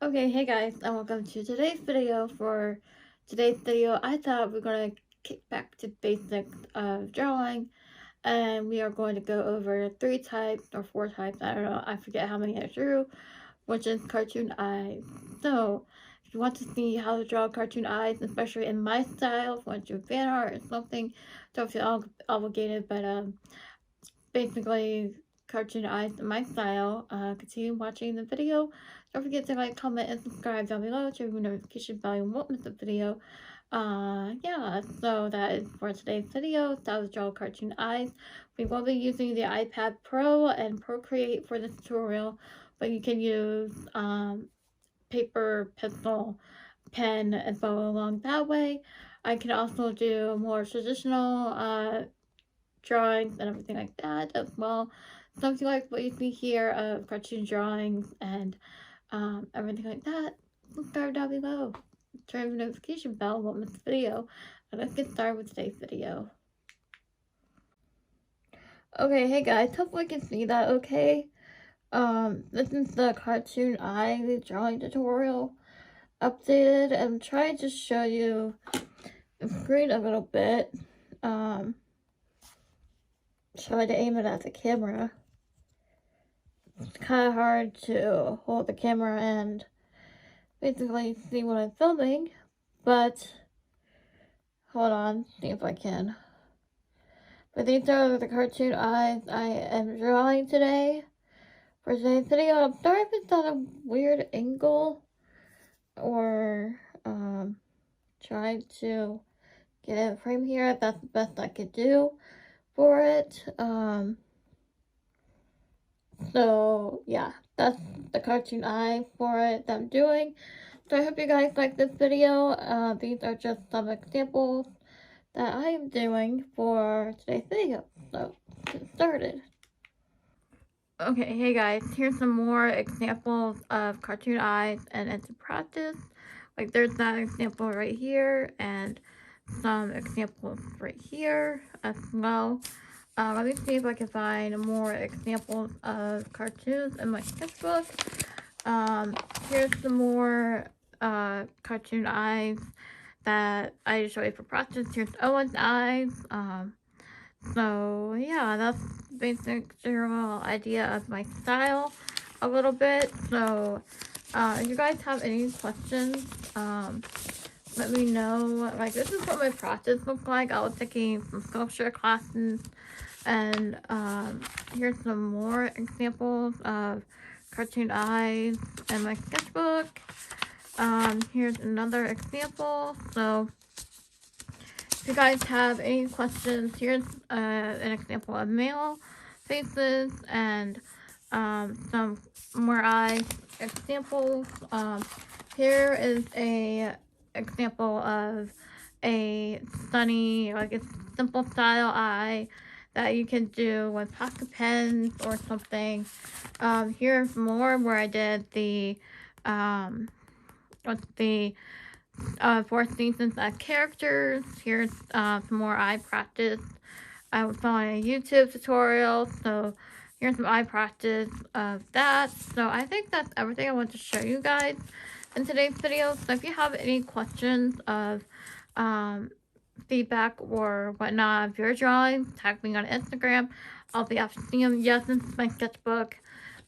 Okay, hey guys, and welcome to today's video. For today's video, I thought we are going to kick back to basics of drawing, and we are going to go over 3 types or 4 types, I don't know, I forget how many I drew, which is cartoon eyes. So, if you want to see how to draw cartoon eyes, especially in my style, if you want to do fan art or something, don't feel obligated, but basically cartoon eyes in my style. Continue watching the video. Don't forget to like, comment, and subscribe down below to the notification bell you won't miss the video. Yeah, so that is for today's video. That was Draw Cartoon Eyes. We will be using the iPad Pro and Procreate for this tutorial, but you can use paper, pencil, pen as well along that way. I can also do more traditional drawings and everything like that as well. So if you like what you see here of cartoon drawings and everything like that, subscribe down below. Turn the notification bell, won't miss the video. And let's get started with today's video. Okay, hey guys, hopefully you can see that okay. This is the cartoon eye drawing tutorial updated. I'm trying to show you the screen a little bit. Try to aim it at the camera. It's kind of hard to hold the camera and basically see what I'm filming, but hold on, see if I can. But these are the cartoon eyes I am drawing today. For today's video, I'm sorry if it's at a weird angle or trying to get in frame here. That's the best I could do for it. So yeah, that's the cartoon eye for it that I'm doing. So I hope you guys like this video. These are just some examples that I am doing for today's video. So let's get started. Okay, hey guys, here's some more examples of cartoon eyes and into practice. Like there's that example right here and some examples right here as well. Let me see if I can find more examples of cartoons in my sketchbook. Here's some more cartoon eyes that I show you for practice. Here's Owen's eyes. So yeah, that's the basic general idea of my style a little bit. So if you guys have any questions, let me know. Like this is what my practice looks like. I was taking some sculpture classes, and here's some more examples of cartoon eyes in my sketchbook. Here's another example. So if you guys have any questions, here's an example of male faces and some more eye examples. Here is a example of a sunny, like a simple style eye that you can do with pocket pens or something. Here's more where I did the what's the 4 seasons as characters. Here's some more eye practice. I was on a YouTube tutorial, so here's some eye practice of that. So I think that's everything I want to show you guys in today's video. So if you have any questions of feedback or whatnot of your drawings, tag me on Instagram. I'll be happy to see them. Yes, this is my sketchbook.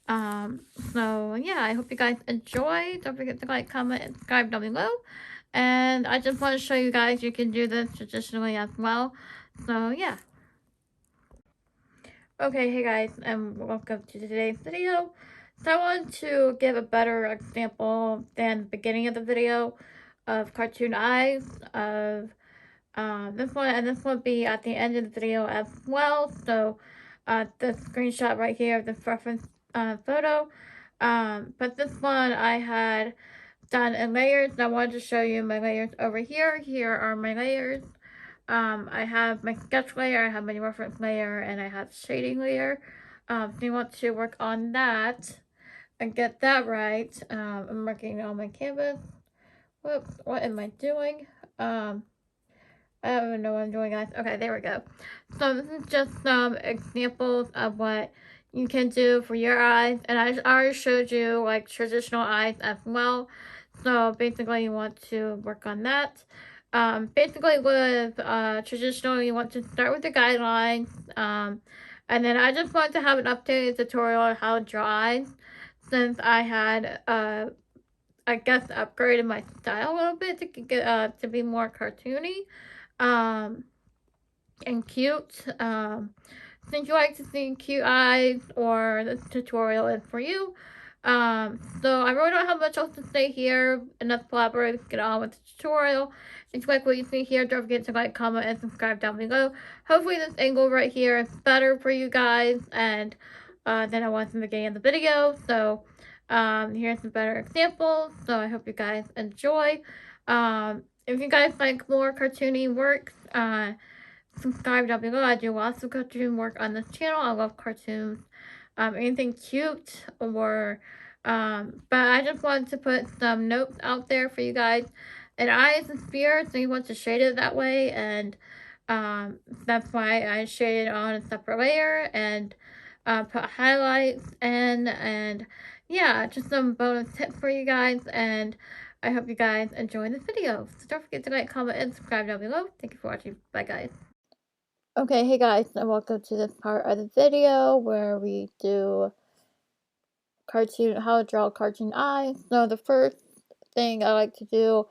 So yeah, I hope you guys enjoy. Don't forget to like, comment, and subscribe down below. And I just want to show you guys you can do this traditionally as well. So yeah. Okay, hey guys, and welcome to today's video. So I want to give a better example than the beginning of the video of cartoon eyes of this one, and this will be at the end of the video as well. So the screenshot right here of the reference photo. But this one I had done in layers. I wanted to show you my layers over here. Here are my layers. I have my sketch layer, I have my reference layer, and I have shading layer. So you want to work on that and get that right. I'm working on my canvas. Whoops, what am I doing? I don't even know what I'm doing, guys. Okay, there we go. So this is just some examples of what you can do for your eyes. And I already showed you like traditional eyes as well. So basically you want to work on that. Basically with traditional, you want to start with the guidelines. And then I just want to have an updated tutorial on how to draw eyes, since I had I guess upgraded my style a little bit to get to be more cartoony and cute. Since you like to see cute eyes, or this tutorial is for you. So I really don't have much else to say here. Enough collaborate, get on with the tutorial. If you like what you see here, don't forget to like, comment, and subscribe down below. Hopefully this angle right here is better for you guys, and than I was in the beginning of the video. So here's some better examples. So I hope you guys enjoy. If you guys like more cartoony works, subscribe down below. I do lots of cartoon work on this channel. I love cartoons. Anything cute, or but I just wanted to put some notes out there for you guys. And eyes and spheres, so you want to shade it that way, and that's why I shaded on a separate layer and put highlights in, and yeah, just some bonus tips for you guys. And I hope you guys enjoy this video. So don't forget to like, comment, and subscribe down below. Thank you for watching. Bye, guys. Okay, hey guys, and welcome to this part of the video where we do how to draw cartoon eyes. So the first thing I like to do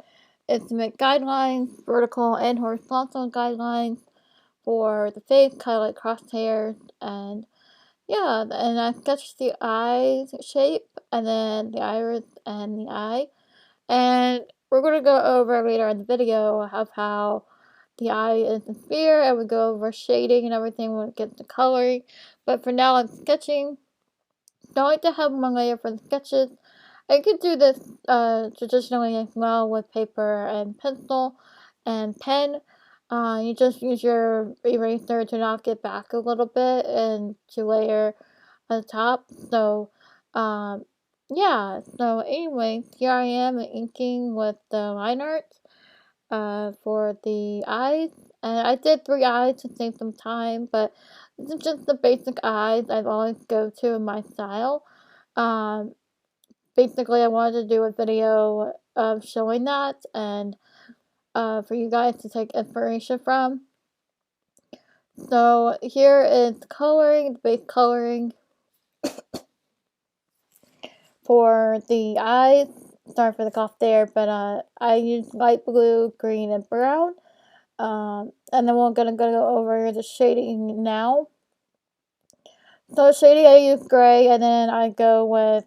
is to make guidelines, vertical and horizontal guidelines for the face, kind of like crosshairs, and yeah, and I sketch the eye shape, and then the iris and the eye, and we're going to go over later in the video of how the eye is a sphere, and we go over shading and everything when it gets to coloring. But for now, I'm sketching. Don't like to have one layer for the sketches. I could do this traditionally as well with paper and pencil and pen. You just use your eraser to knock it back a little bit and to layer on the top. So, yeah. So, anyways, here I am inking with the line art for the eyes. And I did 3 eyes to save some time, but this is just the basic eyes I've always go to in my style. Basically, I wanted to do a video of showing that, and for you guys to take inspiration from. So here is coloring, the base coloring for the eyes. Sorry for the cough there, but I used light blue, green, and brown. And then we're gonna go over the shading now. So shading, I use gray, and then I go with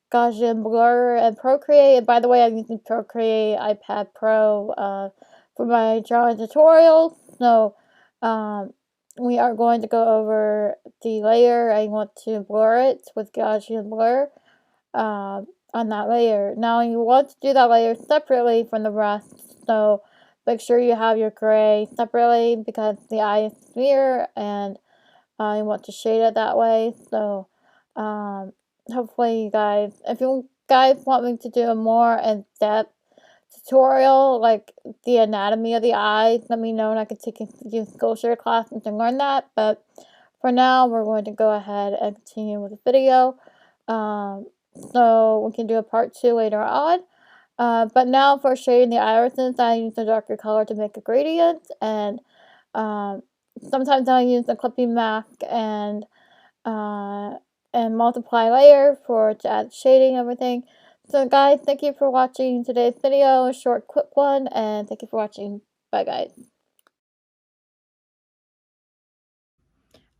Gaussian Blur and Procreate. And by the way, I'm using Procreate iPad Pro for my drawing tutorials. So we are going to go over the layer. I want to blur it with Gaussian Blur on that layer. Now you want to do that layer separately from the rest. So make sure you have your gray separately, because the eye is sphere, and you want to shade it that way. So hopefully you guys, if you guys want me to do a more in-depth tutorial, like the anatomy of the eyes, let me know, and I can take you Skillshare class and learn that. But for now, we're going to go ahead and continue with the video. So we can do a part 2 later on. But now for shading the irises, I use a darker color to make a gradient, and sometimes I use a clipping mask and multiply layer to add shading and everything. So guys, thank you for watching today's video, a short quick one, and thank you for watching. Bye guys.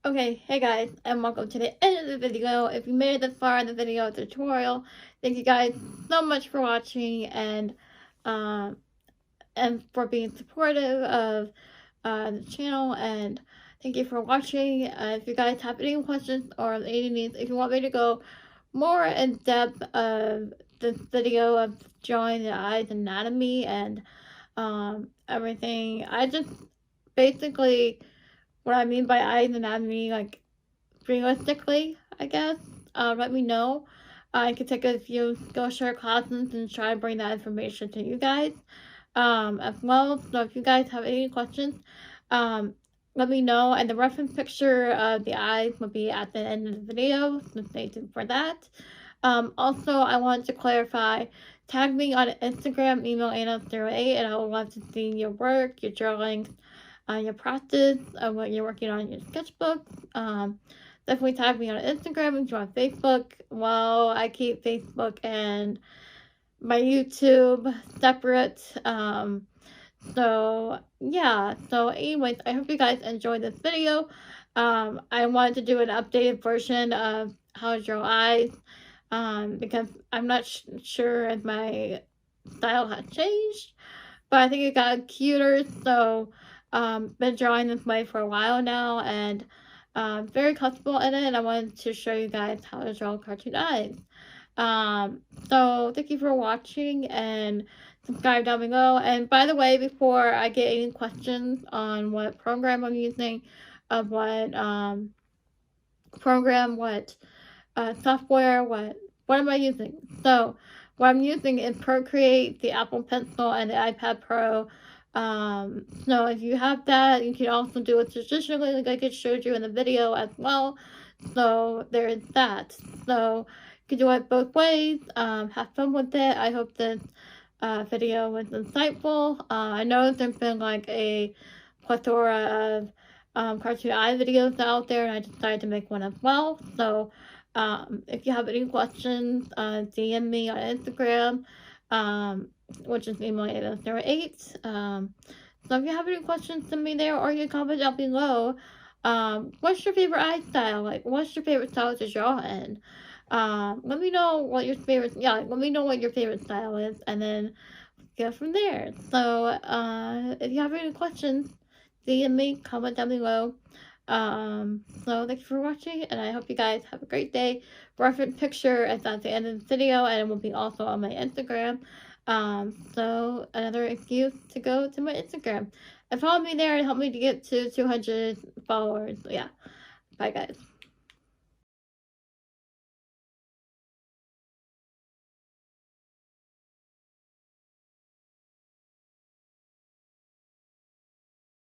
Okay, hey guys, and welcome to the end of the video. If you made it this far in the video tutorial, thank you guys so much for watching, and for being supportive of the channel, and thank you for watching. If you guys have any questions or any needs, if you want me to go more in depth of this video of drawing the eye's anatomy and everything, I just basically, what I mean by eyes anatomy, like realistically, I guess, let me know. I could take a few Skillshare classes and try and bring that information to you guys as well. So if you guys have any questions, let me know, and the reference picture of the eyes will be at the end of the video, so stay tuned for that. Also, I wanted to clarify, tag me on Instagram, email Anna08, and I would love to see your work, your drawings, your practice, what you're working on in your sketchbook. Definitely tag me on Instagram and on Facebook. Well, I keep Facebook and my YouTube separate. So yeah, so anyways, I hope you guys enjoyed this video. I wanted to do an updated version of How to Draw Eyes, because I'm not sure if my style has changed, but I think it got cuter. So been drawing this way for a while now, and very comfortable in it, and I wanted to show you guys how to draw cartoon eyes. So thank you for watching, and subscribe down below. And by the way, before I get any questions on what program I'm using, of what program, what software, what am I using? So what I'm using is Procreate, the Apple Pencil, and the iPad Pro. So if you have that, you can also do it traditionally, like I just showed you in the video as well. So there is that. So you can do it both ways. Have fun with it. I hope this video was insightful. I know there's been like a plethora of cartoon eye videos out there, and I decided to make one as well. So if you have any questions, DM me on Instagram, which is email808. So if you have any questions, send me there, or you can comment down below. What's your favorite eye style? Like, what's your favorite style to draw in? Let me know what your favorite, let me know what your favorite style is, and then go from there. So, if you have any questions, DM me, comment down below. So thank you for watching, and I hope you guys have a great day. Reference picture is at the end of the video, and it will be also on my Instagram. So another excuse to go to my Instagram and follow me there and help me to get to 200 followers. So yeah, bye guys.